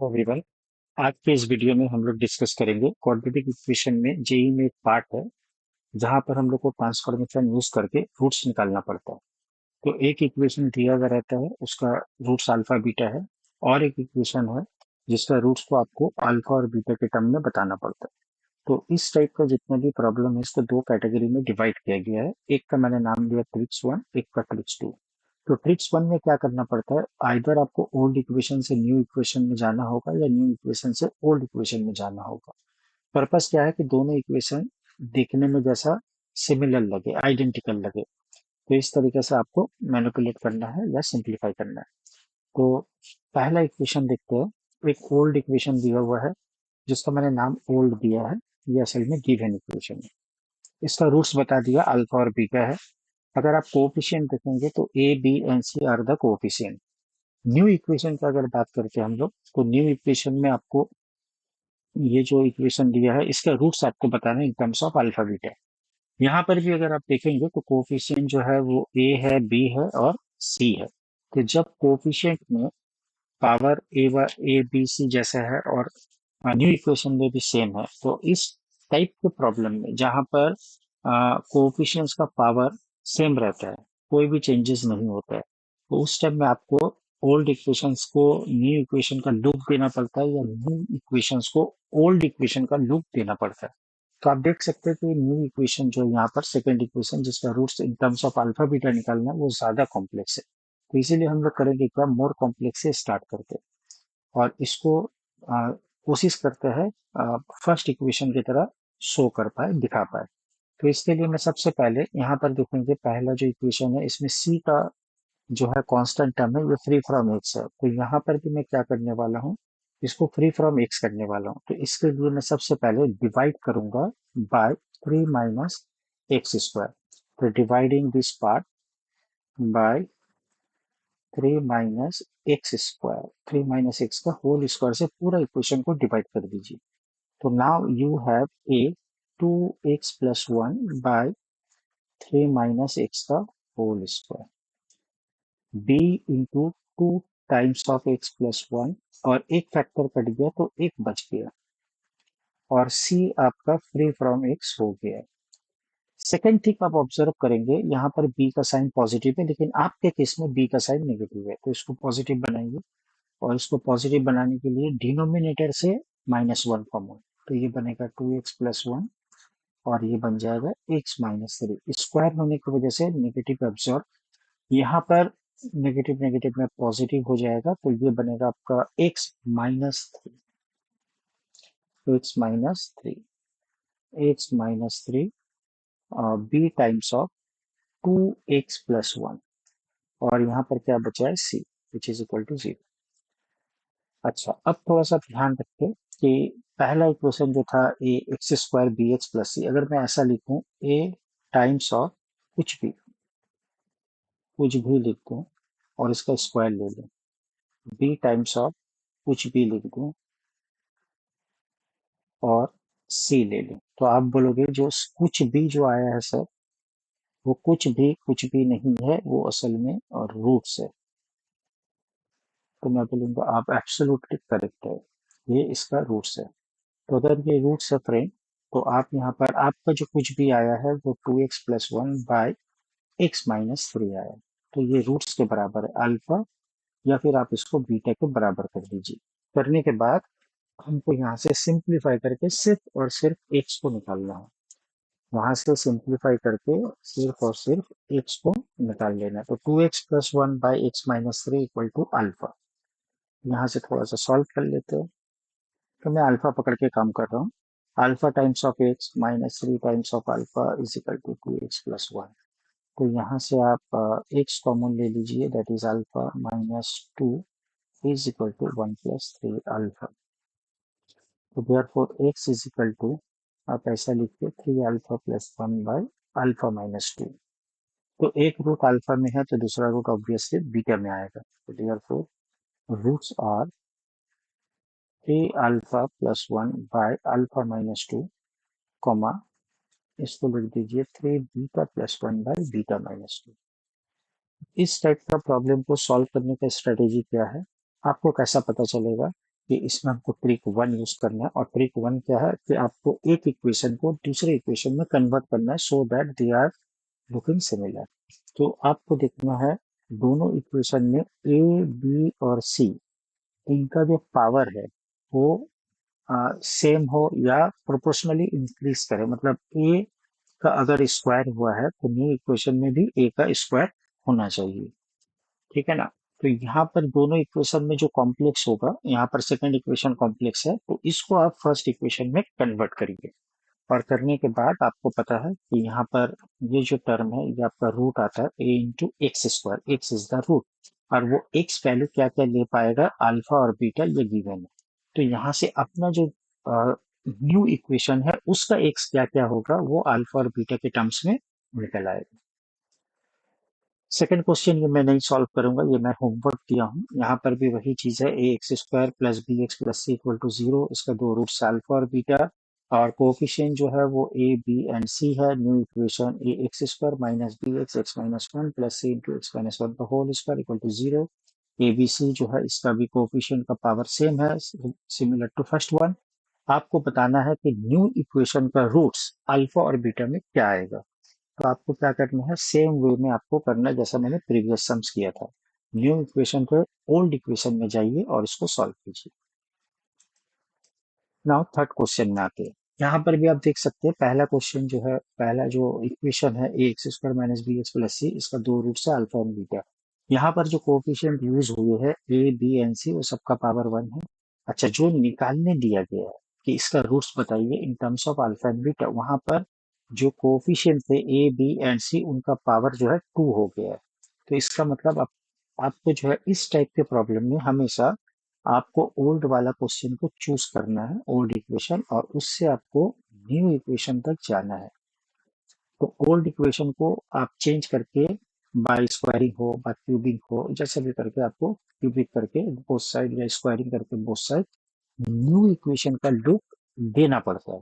Everyone, आज के इस वीडियो में हम लोग डिस्कस करेंगे क्वाड्रेटिक इक्वेशन में जेई में एक पार्ट है जहां पर हम लोग को ट्रांसफॉर्मेशन यूज करके रूट्स निकालना पड़ता है। तो एक इक्वेशन दिया हुआ रहता है, उसका रूट्स अल्फा बीटा है, और एक इक्वेशन है जिसका रूट्स को आपको अल्फा और बीटा के टर्म में बताना पड़ता है। तो इस टाइप का जितना भी प्रॉब्लम है इसको दो कैटेगरी में डिवाइड किया गया है। एक का मैंने नाम दिया ट्रिक्स वन, एक का ट्रिक्स टू। तो ट्रिक्स वन में क्या करना पड़ता है, आइदर आपको ओल्ड इक्वेशन से न्यू इक्वेशन में जाना होगा या न्यू इक्वेशन से ओल्ड इक्वेशन में जाना होगा। पर्पस क्या है कि दोनों इक्वेशन देखने में जैसा सिमिलर लगे, आइडेंटिकल लगे। तो इस तरीके से आपको मैनिपुलेट करना है या सिंप्लीफाई करना है। तो पहला इक्वेशन देखते हैं। एक ओल्ड इक्वेशन दिया हुआ है जिसका मैंने नाम ओल्ड दिया है। ये असल में गिवन इक्वेशन है। इसका रूट्स बता दिया, अल्फा और बीटा है। अगर आप कोएफिशिएंट देखेंगे तो A B and C are the coefficient. New equation की अगर बात करते हैं हम लोग, तो न्यू इक्वेशन में आपको ये जो इक्वेशन दिया है इसका रूट्स आपको बताना है इन टर्म्स ऑफ अल्फा बीटा। यहाँ पर भी अगर आप देखेंगे तो कोएफिशिएंट जो है वो ए है, बी है और सी है। तो जब कोएफिशिएंट में पावर ए बी सी जैसा है और न्यू इक्वेशन में भी सेम है, तो इस टाइप के प्रॉब्लम में जहां पर कोएफिशिएंट्स का पावर सेम रहता है, कोई भी चेंजेस नहीं होता है, तो उस टाइम में आपको ओल्ड इक्वेशंस को न्यू इक्वेशन का लूप देना पड़ता है या न्यू इक्वेशंस को ओल्ड इक्वेशन का लूप देना पड़ता है। तो आप देख सकते हैं कि न्यू इक्वेशन जो यहाँ पर सेकंड इक्वेशन जिसका roots in terms of alpha beta निकालना है वो ज्यादा कॉम्प्लेक्स है। तो इसीलिए हम लोग करेंगे क्या, मोर कॉम्प्लेक्स से स्टार्ट करते हैं और इसको कोशिश करते हैं फर्स्ट इक्वेशन की तरह शो कर पाए, दिखा पाए। तो इसके लिए मैं सबसे पहले यहाँ पर देखेंगे, पहला जो इक्वेशन है इसमें सी का जो है कांस्टेंट टर्म है, ये फ्री फ्रॉम एक्स है। तो यहाँ पर भी मैं क्या करने वाला हूँ, इसको फ्री फ्रॉम एक्स करने वाला हूँ। तो इसके लिए मैं सबसे पहले डिवाइड करूंगा बाय 3 - x²। तो dividing this part by 3 - x², 3 - x का होल स्क्वायर से पूरा इक्वेशन को डिवाइड कर दीजिए। तो now you have a 2x+1 by 3 - x का whole square, b into 2 times of x+1, और एक फैक्टर कट गया तो एक बच गया, और c आपका फ्री फ्रॉम x हो गया। सेकेंड थिंग आप ऑब्जर्व करेंगे, यहाँ पर b का साइन पॉजिटिव है लेकिन आपके केस में b का साइन नेगेटिव है, तो इसको पॉजिटिव बनाएंगे। और इसको पॉजिटिव बनाने के लिए डिनोमिनेटर से -1 कॉमन, तो ये बनेगा 2x+1 और ये बन जाएगा x-3। स्क्वायर होने की वजह से नेगेटिव एब्जॉर्ब, यहाँ पर नेगेटिव नेगेटिव में पॉजिटिव हो जाएगा, तो ये बनेगा आपका x-3, x-3 b times of 2x+1, और यहाँ पर क्या बचा है c, which is equal to 0। अच्छा, अब थोड़ा सा ध्यान रखें कि पहला इक्वेशन जो था ए x² bx+c, अगर मैं ऐसा लिखूं a टाइम्स ऑफ कुछ भी लिख दूं और इसका स्क्वायर ले लूं, b टाइम्स ऑफ कुछ भी लिख दूं और c ले लूं, तो आप बोलोगे जो कुछ भी जो आया है सर, वो कुछ भी नहीं है, वो असल में और रूट्स है। तो मैं बोलूंगा आप एब्सोल्युटली करेक्ट है, ये इसका रूट्स है। तो अगर ये रूट्स है फ्रेंड, तो आप यहाँ पर आपका जो कुछ भी आया है वो 2x+1 बाय x-3 आया है। तो ये रूट्स के बराबर है अल्फा, या फिर आप इसको बीटा के बराबर कर दीजिए। करने के बाद हमको यहाँ से सिंप्लीफाई करके सिर्फ और सिर्फ एक्स को निकालना है। वहां से सिंप्लीफाई करके सिर्फ और सिर्फ एक्स को निकाल लेना है। तो 2x+1 by x-3 equal to alpha. यहाँ से थोड़ा सा सॉल्व कर लेते हैं। तो मैं अल्फा पकड़ के काम कर रहा हूँ। Alpha times of x-3 times of alpha is equal to 2x+1। तो यहाँ से आप x कॉमन ले लीजिए, that is alpha -2 is equal to 1+3 alpha. तो therefore x is equal to, आप ऐसा लिखिए 3α+1 बाई अल्फा -2। तो एक रूट अल्फा में है तो दूसरा रूट ऑब्वियसली बीटा में आएगा। तो therefore roots are 3α+1 by alpha -2, comma इसको लिख दीजिए 3β+1 बाय बीटा -2। इस टाइप का प्रॉब्लम को सॉल्व करने का स्ट्रेटेजी क्या है, आपको कैसा पता चलेगा कि इसमें हमको ट्रिक वन यूज करना है। और ट्रिक वन क्या है कि आपको एक इक्वेशन को दूसरे इक्वेशन में कन्वर्ट करना है so that they are looking similar. तो आपको देखना है दोनों इक्वेशन में ए, बी और सी, इनका जो पावर है वो सेम हो या प्रोपोर्शनली इंक्रीज करे। मतलब ए का अगर स्क्वायर हुआ है तो न्यू इक्वेशन में भी ए का स्क्वायर होना चाहिए। ठीक है ना। तो यहाँ पर दोनों इक्वेशन में जो कॉम्प्लेक्स होगा, यहाँ पर सेकंड इक्वेशन कॉम्प्लेक्स है तो इसको आप फर्स्ट इक्वेशन में कन्वर्ट करिए। और करने के बाद आपको पता है कि यहाँ पर ये जो टर्म है ये आपका रूट आता है a into x square, x is the root. और वो एक्स वैल्यू क्या क्या ले पाएगा, अल्फा और बीटा, ये गिवन है। तो यहाँ से अपना जो न्यू इक्वेशन है उसका एक्स क्या क्या होगा वो अल्फा और बीटा के टर्म्स में निकल आएगा। सेकंड क्वेश्चन ये मैं नहीं सॉल्व करूंगा, ये मैं होमवर्क दिया हूँ। यहाँ पर भी वही चीज है, a x square plus b x plus c equal to zero, इसका दो रूट्स अल्फा और बीटा। और कोफिशिएंट जो है वो ए बी एंड सी है। New equation a x square minus b x x minus one plus c into x minus one का whole square equal to zero. A b c जो है इसका भी कोफिशिएंट का पावर सेम है, similar to first one. आपको बताना है कि न्यू इक्वेशन का रूट्स अल्फा और बीटा में क्या आएगा। तो आपको क्या करना है, सेम वे में आपको करना है जैसा मैंने प्रीवियस सम्स किया था। न्यू इक्वेशन को ओल्ड इक्वेशन में जाइए और इसको सॉल्व कीजिए। नाउ थर्ड क्वेश्चन में आते हैं। यहाँ पर भी आप देख सकते हैं पहला क्वेश्चन जो है, पहला जो इक्वेशन है a x square minus b x plus c, इसका दो रूट्स है अल्फा और बीटा। यहाँ पर जो कोफिशिएंट यूज हुए हैं ए बी एंड सी वो सबका पावर वन है। अच्छा, जो निकालने दिया गया है कि इसका रूट्स बताइए इन terms of alpha and beta, वहां पर जो कोफिशिएंट थे ए बी एंड सी उनका पावर जो है टू हो गया है। तो इसका मतलब आपको जो है इस टाइप के प्रॉब्लम में हमेशा आपको ओल्ड वाला क्वेश्चन को चूज करना है, ओल्ड इक्वेशन, और उससे आपको न्यू इक्वेशन तक जाना है। तो ओल्ड इक्वेशन को आप चेंज करके बाय स्क्वायरिंग हो बाय क्यूबिंग हो, जैसे भी करके आपको क्यूबिक करके बोथ साइड या स्क्वायरिंग करके बोथ साइड न्यू इक्वेशन का लुक देना पड़ता है।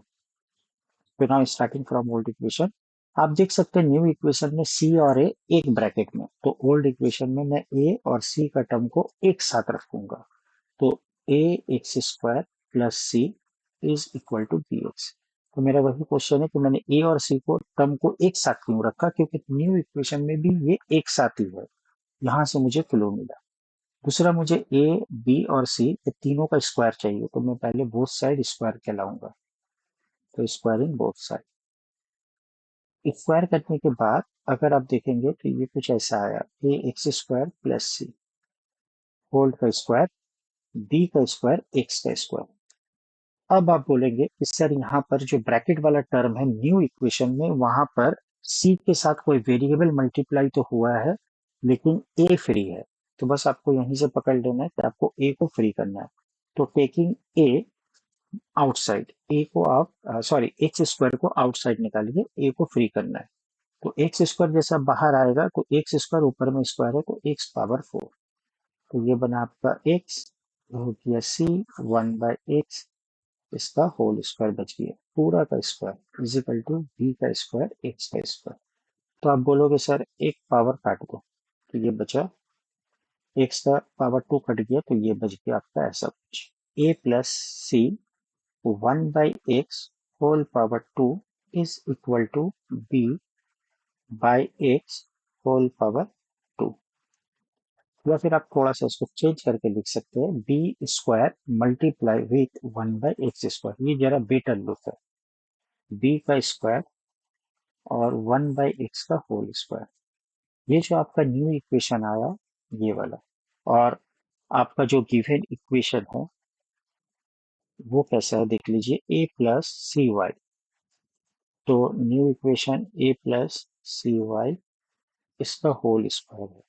तो now starting from old equation, आप देख सकते हैं न्यू इक्वेशन में सी और ए एक ब्रैकेट में, तो ओल्ड इक्वेशन में मैं ए और सी का टर्म को एक साथ रखूंगा। तो a x square plus c is equal to b x. तो मेरा वही क्वेश्चन है कि मैंने ए और सी को टर्म को एक साथ क्यों रखा, क्योंकि न्यू इक्वेशन में भी ये एक साथ ही है। यहाँ से मुझे फ्लो मिला। दूसरा, मुझे ए बी और सी ये तीनों का स्क्वायर चाहिए, तो मैं पहले बोथ साइड स्क्वायर कहलाऊंगा। तो स्क्वायरिंग बोथ साइड, स्क्वायर करने के बाद अगर आप देखेंगे तो ये कुछ ऐसा आया, ए एक्स स्क्वायर प्लस सी होल का स्क्वायर, बी का स्क्वायर एक्स का स्क्वायर। अब आप बोलेंगे कि सर यहाँ पर जो ब्रैकेट वाला टर्म है न्यू इक्वेशन में, वहां पर सी के साथ कोई वेरिएबल मल्टीप्लाई तो हुआ है लेकिन ए फ्री है। तो बस आपको यहीं से पकड़ लेना है कि आपको ए को फ्री करना है। तो टेकिंग ए आउटसाइड, ए को आप सॉरी एक्स स्क्वायर को आउटसाइड निकालिए, ए को फ्री करना है। तो एक्स स्क्वायर जैसा बाहर आएगा तो एक्स स्क्वायर ऊपर में स्क्वायर है तो एक्स पावर फोर। तो ये बना आपका एक्स, हो गया सी वन बाय एक्स, इसका होल स्क्वायर बच गया, पूरा का square is equal to b का स्क्वायर एक्स का स्क्वायर। तो आप बोलोगे सर एक पावर काट दो, तो ये बचा एक्स का पावर टू कट गया, तो ये बच गया आपका ऐसा कुछ, a plus c one by x whole power two is equal to b by x whole power two. या फिर आप थोड़ा सा इसको चेंज करके लिख सकते हैं, b square multiply with one by x square, ये जरा बेटर लुक है। बी का स्क्वायर और वन बाई एक्स का होल स्क्वायर, ये जो आपका न्यू इक्वेशन आया ये वाला। और आपका जो गिवन इक्वेशन है वो कैसा है देख लीजिए, ए प्लस सी वाई। तो new equation a plus c y इसका होल स्क्वायर है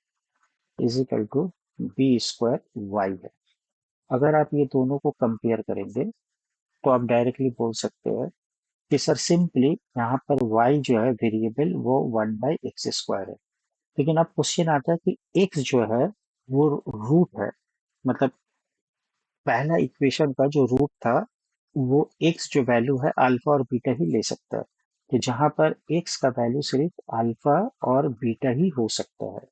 is equal to b square y है। अगर आप ये दोनों को कंपेयर करेंगे तो आप डायरेक्टली बोल सकते हैं कि सर सिंपली यहाँ पर y जो है वेरिएबल वो वन बाई एक्स स्क्वायर है। लेकिन अब क्वेश्चन आता है कि x जो है वो रूट है, मतलब पहला इक्वेशन का जो रूट था वो x जो वैल्यू है अल्फा और बीटा ही ले सकता है। तो जहां पर x का वैल्यू सिर्फ अल्फा और बीटा ही हो सकता है।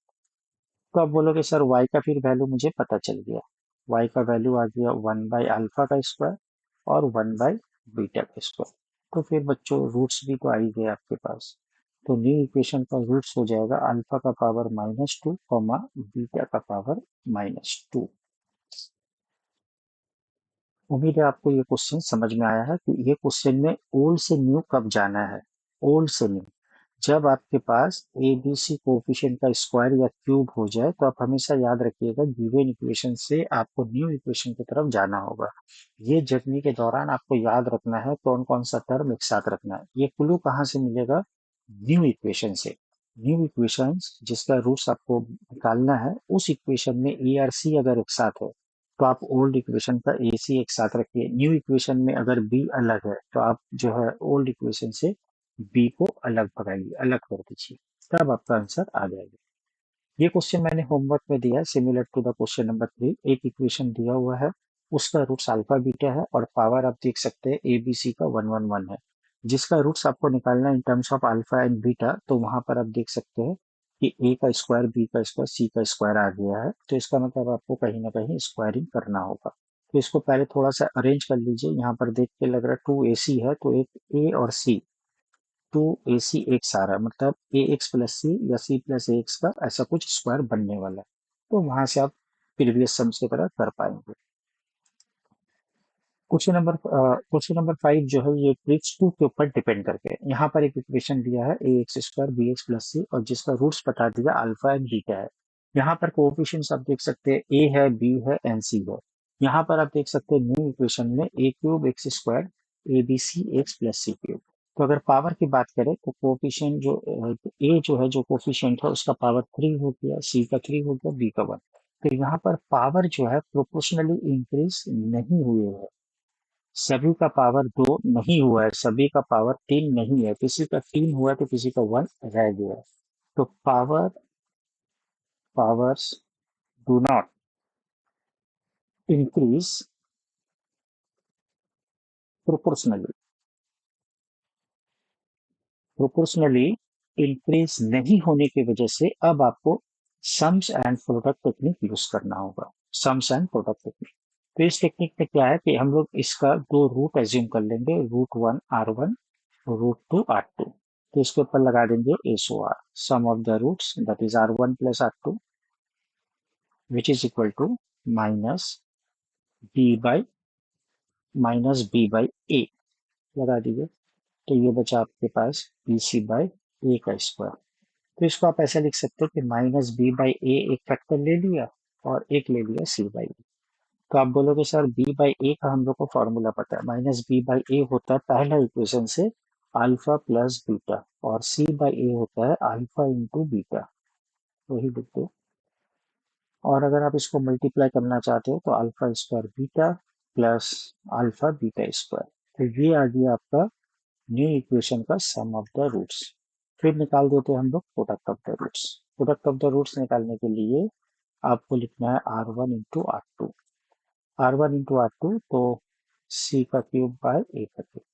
तो आप बोलोगे सर y का फिर वैल्यू मुझे पता चल गया। y का वैल्यू आ गया 1/अल्फा का स्क्वायर और 1/बीटा का स्क्वायर। तो फिर बच्चों रूट्स भी तो आ ही गए आपके पास। तो न्यू इक्वेशन का रूट्स हो जाएगा अल्फा का पावर -2 कॉमा बीटा का पावर -2। उम्मीद है आपको ये क्वेश्चन समझ में आया है कि ये क्वेश्चन में ओल्ड से न्यू कब जाना है। ओल्ड से न्यू जब आपके पास ए बी सी कोफिशिएंट का स्क्वायर या क्यूब हो जाए तो आप हमेशा याद रखिएगा गिवन इक्वेशन से आपको न्यू इक्वेशन की तरफ जाना होगा। ये जर्नी के दौरान आपको याद रखना है कौन कौन सा टर्म एक साथ रखना है। ये क्लू कहाँ से मिलेगा? न्यू इक्वेशन से। न्यू इक्वेशन जिसका रूट्स आपको निकालना है उस इक्वेशन में ए और सी अगर एक साथ है तो आप ओल्ड इक्वेशन का ए सी एक साथ रखिए। न्यू इक्वेशन में अगर बी अलग है तो आप जो है ओल्ड इक्वेशन से बी को अलग भगाइए, अलग कर दीजिए, तब आपका आंसर आ जाएगा। ये क्वेश्चन मैंने होमवर्क में दिया है similar to the question number 3। एक इक्वेशन दिया हुआ है, उसका रूट्स अल्फा बीटा है और पावर आप देख सकते हैं ए बी सी का 1 1 1 है। जिसका रूट्स आपको निकालना है इन terms of alpha and beta, तो वहां पर आप देख सकते हैं कि ए का स्क्वायर बी का स्क्वायर सी का स्क्वायर आ गया है। तो इसका मतलब आपको कहीं ना कहीं स्क्वायरिंग करना होगा। तो इसको पहले थोड़ा सा अरेंज कर लीजिए। यहाँ पर देख के लग रहा है 2ac है तो एक ए और सी, 2ac एक सारा मतलब ए एक्स प्लस सी या सी प्लस ए एक्स का ऐसा कुछ स्क्वायर बनने वाला है। तो वहां से आप प्रीवियस सम्स की तरह कर पाएंगे। क्वेश्चन नंबर 5 जो है ये ट्रिक्स 2 के ऊपर डिपेंड करके है। यहाँ पर एक इक्वेशन दिया है a x square b x plus c और जिसका रूट्स बता दिया अल्फा एंड बीटा है। यहाँ पर कोएफिशिएंट्स आप देख सकते हैं ए है बी है एंड सी है। यहाँ पर आप देख सकते हैं न्यू इक्वेशन में a cube x square a b c x plus c cube. तो अगर पावर की बात करें तो कोएफिशिएंट जो ए जो है जो कोएफिशिएंट है उसका पावर 3 हो गया, सी का 3 हो गया, बी का 1। तो यहाँ पर पावर जो है प्रोपोर्शनली इंक्रीज नहीं हुए है। सभी का पावर 2 नहीं हुआ है, सभी का पावर 3 नहीं है, किसी का 3 हुआ है तो किसी का 1 रह गया है। तो powers do not increase proportionally. Proportionally increase नहीं होने की वजह से अब आपको sums and product technique use करना होगा। Sums and product technique. तो इस टेक्निक में क्या है कि हम लोग इसका दो रूट एज्यूम कर लेंगे, रूट 1 R1 रूट 2 R2। तो इसके ऊपर लगा देंगे SOR, sum of the roots that is R1 plus R2 which is equal to minus b by a लगा दीजिए। तो ये बचा आपके पास BC/A का स्क्वायर। तो इसको आप ऐसा लिख सकते हो कि -B/A एक फैक्टर ले लिया और एक ले लिया C/A। तो आप बोलोगे सर B/A का हम लोग को फॉर्मूला पता है, -B/A होता है पहला इक्वेशन से अल्फा प्लस बीटा और C/A होता है अल्फा इंटू बीटा। वही लिख दो। और अगर आप इसको मल्टीप्लाई करना चाहते हो तो alpha square beta plus alpha beta square. तो ये आ गया आपका न्यू इक्वेशन का सम ऑफ द रूट्स। फिर निकाल देते हैं हम लोग product of the roots. Product of the roots निकालने के लिए आपको लिखना है R1 इंटू R2। तो C का क्यूब बाय A का क्यूब।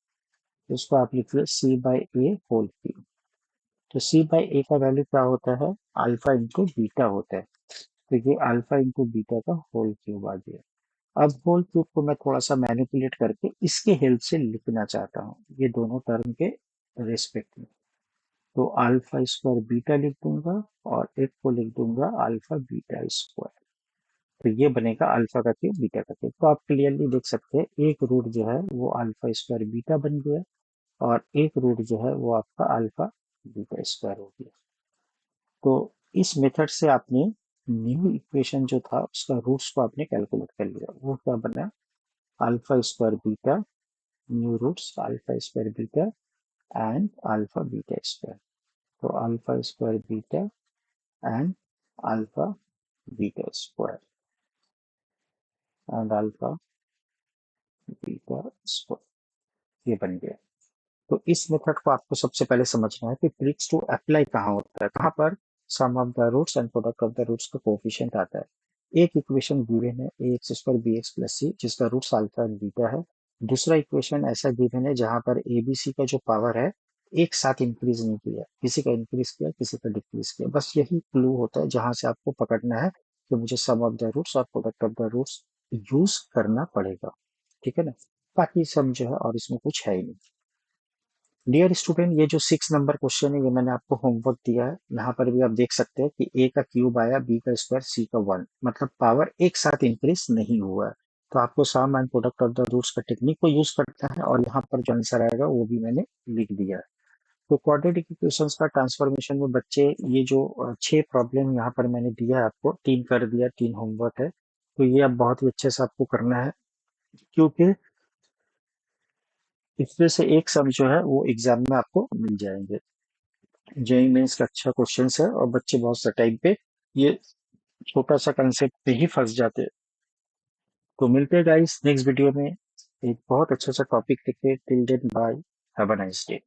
इसको आप लिखिए C/A होल क्यूब। तो C/A का वैल्यू क्या होता है? अल्फा इंटू बीटा होता है। तो ये अल्फा इंटू बीटा का होल क्यूब आ गया। अब होल क्यूब को मैं थोड़ा सा मैनिपुलेट करके इसके हेल्प से लिखना चाहता हूँ ये दोनों टर्म के रेस्पेक्ट में। तो अल्फा स्क्वायर बीटा लिख दूंगा और एक को लिख दूंगा अल्फा बीटा स्क्वायर। तो ये बनेगा अल्फा का क्यूब बीटा का क्यूब। तो आप क्लियरली देख सकते हैं एक रूट जो है वो अल्फा स्क्वायर बीटा बन गया और एक रूट जो है वो आपका अल्फा बीटा स्क्वायर हो गया। तो इस मेथड से आपने न्यू इक्वेशन जो था उसका रूट्स को आपने कैलकुलेट कर लिया। वो क्या बना? Alpha square beta, new roots alpha square beta and alpha beta square. तो alpha square beta and alpha beta square and alpha beta square ये बन गया। तो इस मेथड को आपको सबसे पहले समझना है कि ट्रिक्स टू अप्लाई कहाँ होता है, कहाँ पर sum of the roots and product of the roots का कोफिशिएंट आता है। एक इक्वेशन गिवन है a x square b x plus c जिसका रूट्स अल्फा एंड बीटा है। दूसरा इक्वेशन ऐसा गिवन है जहां पर ए बी सी का जो पावर है एक साथ इंक्रीज नहीं किया, किसी का इंक्रीज किया किसी का डिक्रीज किया। बस यही क्लू होता है जहां से आपको पकड़ना है कि मुझे सम ऑफ द रूट्स और product of the roots use करना पड़ेगा। ठीक है ना। बाकी सब जो है और इसमें कुछ है ही नहीं। डियर स्टूडेंट, ये जो 6 नंबर क्वेश्चन है ये मैंने आपको होमवर्क दिया है। यहाँ पर भी आप देख सकते हैं कि ए का क्यूब आया, बी का स्क्वायर, सी का 1, मतलब पावर एक साथ इंक्रीज नहीं हुआ है। तो आपको sum and product of the roots का टेक्निक को यूज करना है, और यहाँ पर जो आंसर आएगा वो भी मैंने लिख दिया है। तो क्वाड्रेटिक इक्वेशंस का ट्रांसफॉर्मेशन में बच्चे, ये जो 6 प्रॉब्लम यहाँ पर मैंने दिया है आपको, 3 कर दिया, 3 होमवर्क है, तो ये अब बहुत ही अच्छे से आपको करना है, क्योंकि इसमें से एक सम जो है वो एग्जाम में आपको मिल जाएंगे। जेई मेंस का अच्छा क्वेश्चन है, और बच्चे बहुत सा टाइम पे ये छोटा सा कंसेप्ट पे ही फंस जाते हैं। तो मिलते हैं गाइस नेक्स्ट वीडियो में एक बहुत अच्छा सा टॉपिक लेके। Till then bye, have a nice day.